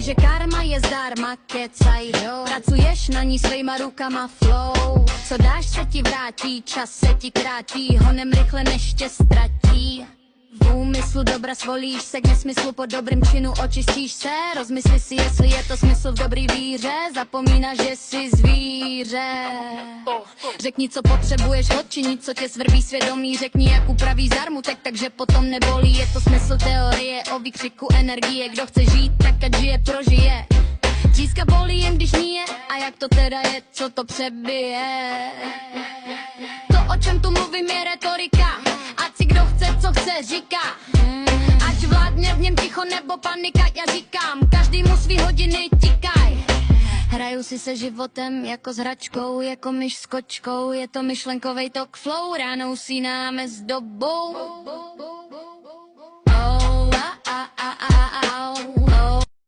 Říkaj, že karma je zdarma, kecaj. Pracuješ na ní svýma rukama, flow. Co dáš, se ti vrátí, čas se ti krátí, honem rychle než tě ztratí. V úmyslu dobra svolíš se k nesmyslu, po dobrým činu očistíš se. Rozmysli si, jestli je to smysl v dobrý víře, zapomínáš, že jsi zvíře. Řekni, co potřebuješ odčinit, co tě svrbí svědomí, řekni, jak upraví zarmutek, takže potom nebolí. Je to smysl teorie o výkřiku energie, kdo chce žít, tak ať žije, prožije. Tříska bolí jen když níje, a jak to teda je, co to přebije. To, o čem tu mluvím, je retorika, ať si kdo chce, co chce, říká. Ať vládne v něm ticho nebo panika, já říkám, každému svý hodiny tikaj. Hraju si se životem jako s hračkou, jako myš s kočkou, je to myšlenkovej tok flow, ráno usínáme s dobou.